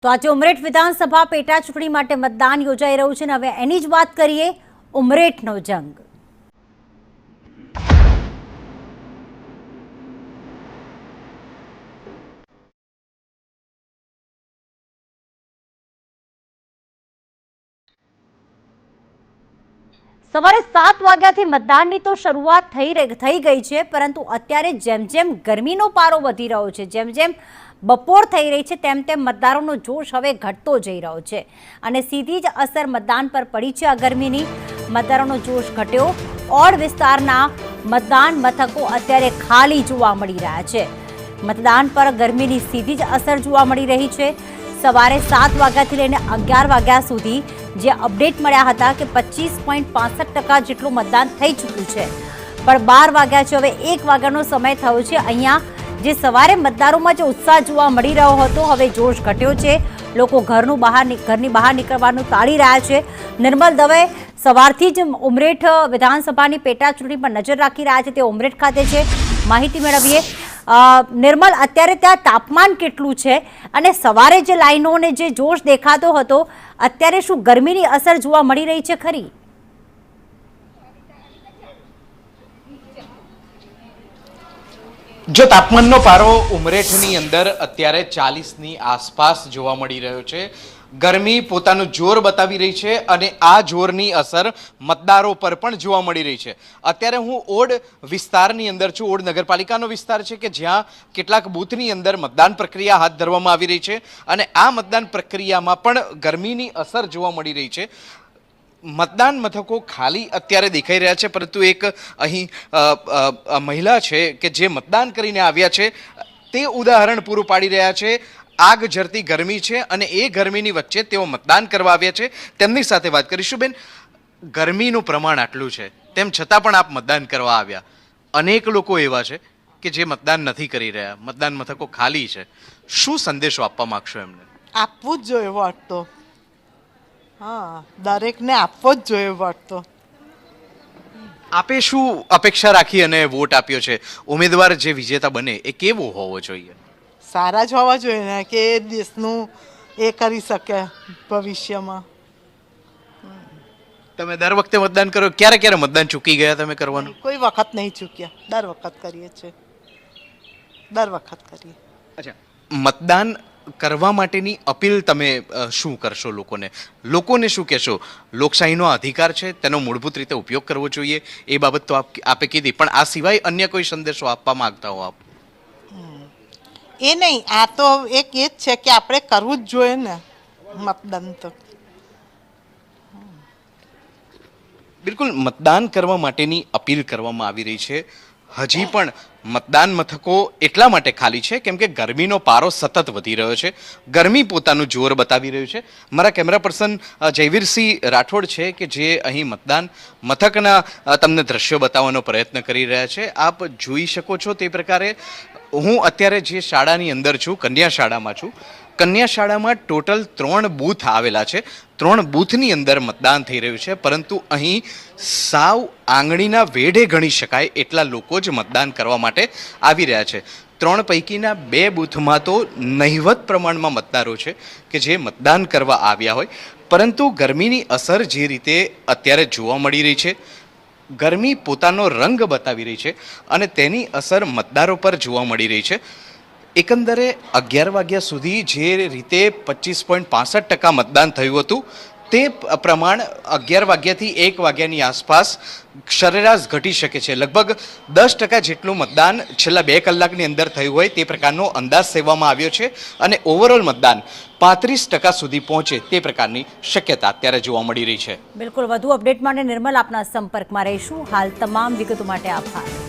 તો આજે ઉમરેઠ વિધાનસભા પેટા ચૂંટણી માટે મતદાન યોજાઈ રહ્યું છે અને હવે એની જ વાત કરીએ ઉમરેઠનો જંગ। સવારે 7 વાગ્યાથી મતદાનની તો શરૂઆત થઈ ગઈ છે, પરંતુ અત્યારે જેમ જેમ ગરમીનો પારો વધી રહ્યો છે, જેમ જેમ બપોર થઈ રહી છે, તેમ તેમ મતદારોનો જોશ હવે ઘટતો જઈ રહ્યો છે અને સીધી જ અસર મતદાન પર પડી છે। આ ગરમીની મતદારોનો જોશ ઘટ્યો। ઓડ વિસ્તારના મતદાન મથકો અત્યારે ખાલી જોવા મળી રહ્યા છે। મતદાન પર ગરમીની સીધી જ અસર જોવા મળી રહી છે। સવારે 7 વાગ્યાથી લઈને 11 વાગ્યા સુધી જે અપડેટ મળ્યા હતા કે 25.65% જેટલું મતદાન થઈ ચૂક્યું છે, પણ 12 વાગ્યા છે, હવે 1 વાગ્યાનો સમય થયો છે। અહીંયા જે સવારે મતદારોમાં જે ઉત્સાહ જોવા મળી રહ્યો હતો, હવે જોશ ઘટ્યો છે। લોકો ઘરની બહાર નીકળવાનું ટાળી રહ્યા છે। નિર્મલ દવે સવારથી જ ઉમરેઠ વિધાનસભાની પેટા ચૂંટણી પર નજર રાખી રહ્યા છે, તે ઉમરેઠ ખાતે છે। માહિતી મેળવીએ। નિર્મલ, અત્યારે ત્યાં તાપમાન કેટલું છે અને સવારે જે લાઈનોને જે જોશ દેખાતો હતો, અત્યારે શું ગરમીની અસર જોવા મળી રહી છે ખરી? જો તાપમાનનો પારો ઉમરેઠની અંદર અત્યારે 40ની આસપાસ જોવા મળી રહ્યો છે। ગરમી પોતાનું જોર બતાવી રહી છે અને આ જોરની અસર મતદારો પર પણ જોવા મળી રહી છે। અત્યારે હું ઓડ વિસ્તારની અંદર છું। ઓડ નગરપાલિકાનો વિસ્તાર છે કે જ્યાં કેટલાક બૂથની અંદર મતદાન પ્રક્રિયા હાથ ધરવામાં આવી રહી છે અને આ મતદાન પ્રક્રિયામાં પણ ગરમીની અસર જોવા મળી રહી છે। મતદાન મથકો ખાલી અત્યારે દેખાઈ રહ્યા છે, પરંતુ એક અહીં મહિલા છે કે જે મતદાન કરીને આવ્યા છે, તે ઉદાહરણ પૂરું પાડી રહ્યા છે। આગ ઝરતી ગરમી છે અને એ ગરમીની વચ્ચે તેઓ મતદાન કરવા આવ્યા છે। તેમની સાથે વાત કરીશું। બેન, ગરમીનું પ્રમાણ આટલું છે, તેમ છતાં પણ આપ મતદાન કરવા આવ્યા। અનેક લોકો એવા છે કે જે મતદાન નથી કરી રહ્યા, મતદાન મથકો ખાલી છે। શું સંદેશો આપવા માંગશો એમને? આપવું જ જોઈએ વોટ તો। હા, દરેકને આપવો જ જોઈએ વોટ તો। આપે શું અપેક્ષા રાખી અને વોટ આપ્યો છે? ઉમેદવાર જે વિજેતા બને એ કેવો હોવો જોઈએ? સારા જ હોવા જોઈએ ને, કે એ દેશનું એ કરી શકે ભવિષ્યમાં। તમે દર વખતે મતદાન કરો? ક્યારે ક્યારે મતદાન ચૂકી ગયા તમે કરવાનું? કોઈ વખત નહીં ચૂક્યા, દર વખત કરીએ છીએ, દર વખત કરીએ। અચ્છા, મતદાન કરવા માટેની અપીલ તમે શું કરશો લોકોને? લોકોને શું કહેશો? લોકશાહીનો અધિકાર છે, તેનો મૂળભૂત રીતે ઉપયોગ કરવો જોઈએ, એ બાબત તો આપે કીધી, પણ આ સિવાય અન્ય કોઈ સંદેશો આપવા માંગતા હો આપ? એ નહીં, આ તો એક એ જ છે કે આપણે કરવું જ જોઈએ ને મતદાન તો। બિલકુલ, મતદાન કરવા માટેની અપીલ કરવામાં આવી રહી છે। હજી પણ મતદાન મથકો એટલા માટે ખાલી છે કેમ કે ગરમીનો પારો સતત વધી રહ્યો છે। ગરમી પોતાનું જોર બતાવી રહ્યું છે। મારા કેમેરા પર્સન જયવીરસિંહ રાઠોડ છે કે જે અહીં મતદાન મથકના તમને દ્રશ્યો બતાવવાનો પ્રયત્ન કરી રહ્યા છે। આપ જોઈ શકો છો તે પ્રકારે હું અત્યારે જે શાળાની અંદર છું, કન્યા શાળામાં છું। કન્યા શાળામાં ટોટલ 3 બૂથ આવેલા છે। 3 બૂથની અંદર મતદાન થઈ રહ્યું છે, પરંતુ અહીં સાવ આંગળીના વેઢે ગણી શકાય એટલા લોકો જ મતદાન કરવા માટે આવી રહ્યા છે। 3 પૈકીના 2 બૂથમાં તો નહિવત પ્રમાણમાં મતદારો છે કે જે મતદાન કરવા આવ્યા હોય, પરંતુ ગરમીની અસર જે રીતે અત્યારે જોવા મળી રહી છે, ગરમી પોતાનો રંગ બતાવી રહી છે અને તેની અસર મતદારો પર જોવા મળી રહી છે। એકંદરે 11 વાગ્યા સુધી જે રીતે 25.65% મતદાન થયું હતું, તે પ્રમાણ 11 વાગ્યાથી 1 વાગ્યાની આસપાસ સરેરાશ ઘટી શકે છે। લગભગ 10% જેટલું મતદાન છેલ્લા 2 કલાકની અંદર થયું હોય તે પ્રકારનો અંદાજ સેવવામાં આવ્યો છે અને ઓવરઓલ મતદાન 35% સુધી પહોંચે તે પ્રકારની શક્યતા અત્યારે જોવા મળી રહી છે। બિલકુલ, વધુ અપડેટ માટે નિર્મલ આપના સંપર્કમાં રહીશું। હાલ તમામ વિગતો માટે આભાર।